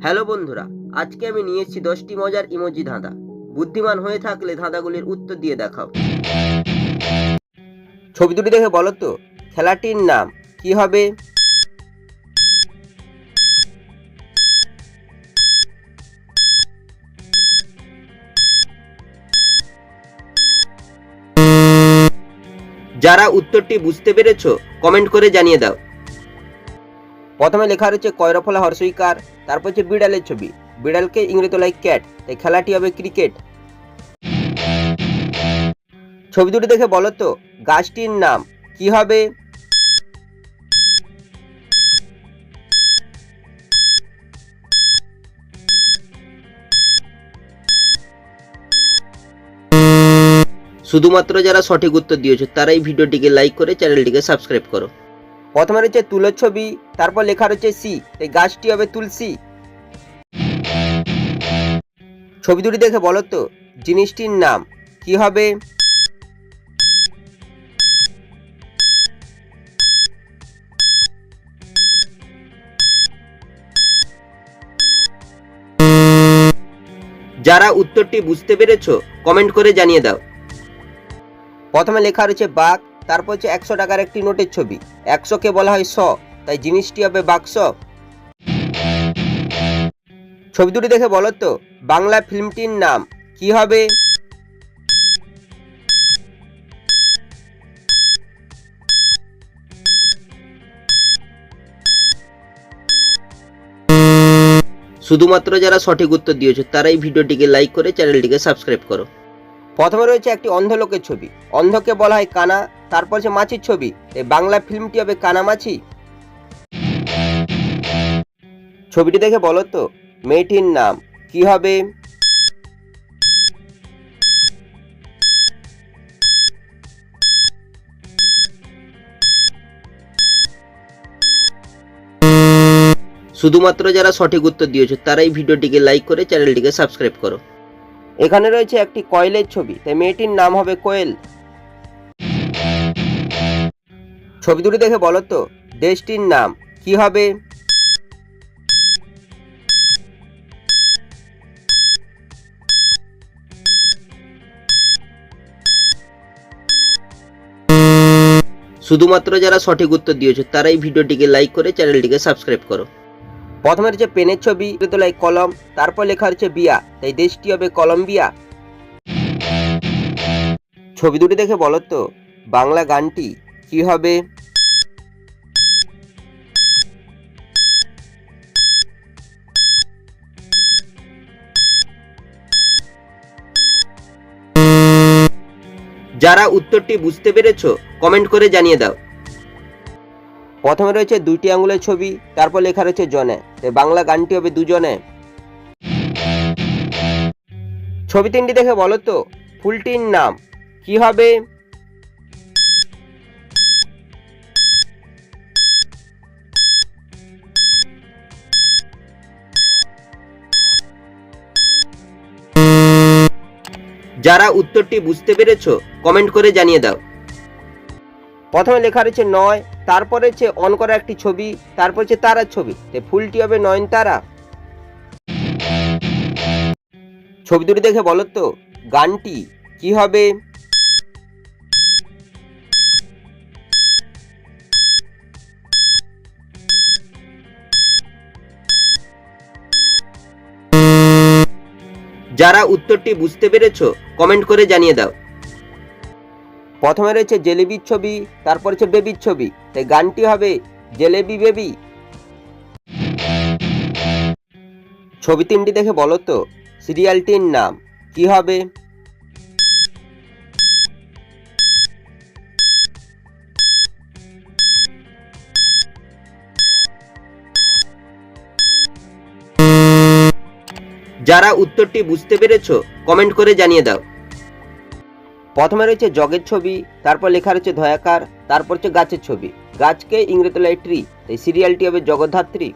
Hello বন্ধুরা, আজকে আমি নিয়ে এসেছি 10টি মজার ইমোজি ধাঁধা। বুদ্ধিমান হয়ে থাকলে ধাঁধাগুলির উত্তর দিয়ে দেখাও। ছবি দুটি দেখে বলো তো খেলাটির নাম কি হবে? যারা উত্তরটি বুঝতে পেরেছো কমেন্ট করে জানিয়ে দাও। প্রথমে লেখা রয়েছে কয়রফলা হর্ষইকার, তারপর হচ্ছে বিড়ালের ছবি। বিড়ালকে ইংরেজি লাই ক্যাট, তাই খেলাটি হবে ক্রিকেট। ছবি দুটি দেখে বলো তো গাছটির নাম কি হবে? শুধুমাত্র যারা সঠিক উত্তর দিয়েছো তারাই ভিডিওটিকে লাইক করে চ্যানেলটিকে সাবস্ক্রাইব করো। প্রথমে রয়েছে তুলোর ছবি, তারপর লেখা রয়েছে সি, তাই গাছটি হবে তুলসী। ছবি দুটি দেখে বলো তো জিনিসটির নাম কি হবে? যারা উত্তরটি বুঝতে পেরেছো কমেন্ট করে জানিয়ে দাও। প্রথমে লেখা রয়েছে বাঘ, তারপর হচ্ছে 100 টাকার একটি নোটের ছবি। 100কে বলা হয় 100, তাই জিনিসটি হবে বাক্স। ছবি দুটি দেখে বলো তো বাংলা ফিল্মটির নাম কি হবে? শুধুমাত্র যারা সঠিক উত্তর দিয়েছো তারাই ভিডিওটিকে লাইক করে চ্যানেলটিকে সাবস্ক্রাইব করো। প্রথমে রয়েছে একটি অন্ধ লোকের ছবি। অন্ধকে বলা হয় কানা, তারপর হচ্ছে মাছির ছবি, এই বাংলা ফিল্মটি হবে কানামাছি। ছবিটি দেখে বলো তো মেয়েটির নাম কি হবে? শুধুমাত্র যারা সঠিক উত্তর দিয়েছো তারাই ভিডিওটিকে লাইক করে চ্যানেলটিকে সাবস্ক্রাইব করো। এখানে রয়েছে একটি কয়েলের ছবি, তাই মেয়েটির নাম হবে কোয়েল। ছবি দুটি দেখে বলো তো দেশটির নাম কি হবে? শুধুমাত্র যারা সঠিক উত্তর দিয়েছো তারাই ভিডিওটিকে লাইক করে চ্যানেলটিকে সাবস্ক্রাইব করো। প্রথমে রয়েছে পেনের ছবি, তোলায় কলম, তারপর লেখা রয়েছে বিয়া, তাই দেশটি হবে কলম্বিয়া। ছবি দুটি দেখে বলো তো বাংলা গানটি কি হবে? যারা উত্তরটি বুঝতে পেরেছো কমেন্ট করে জানিয়ে দাও। প্রথমে রয়েছে দুইটি আঙ্গুলের ছবি, তারপর লেখা রয়েছে জনে, তাই বাংলা গানটি হবে দুজনে। ছবি তিনটি দেখে বলো তো ফুলটির নাম কি হবে? যারা উত্তরটি বুঝতে পেরেছো কমেন্ট করে জানিয়ে দাও। প্রথমে লেখা রয়েছে নয়, তারপর রয়েছে অন করা একটি ছবি, তারপর হচ্ছে তারার ছবি, তাই ফুলটি হবে নয়নতারা। ছবি দুটি দেখে বলো তো গানটি কি হবে? যারা উত্তরটি বুঝতে পেরেছো কমেন্ট করে জানিয়ে দাও। প্রথমে রয়েছে জেলেবির ছবি, তারপর হচ্ছে বেবির ছবি, তাই গানটি হবে জেলেবি বেবি। ছবি তিনটি দেখে বলো তো সিরিয়ালটির নাম কি হবে? যারা উত্তরটি বুঝতে পেরেছো কমেন্ট করে জানিয়ে দাও। প্রথমে রয়েছে জগের ছবি, তারপর লেখা রয়েছে ধয়াকার, তারপর হচ্ছে গাছের ছবি। গাছকে ইংরেজি লাই ট্রি, তাই সিরিয়ালটি হবে জগদ্ধাত্রী।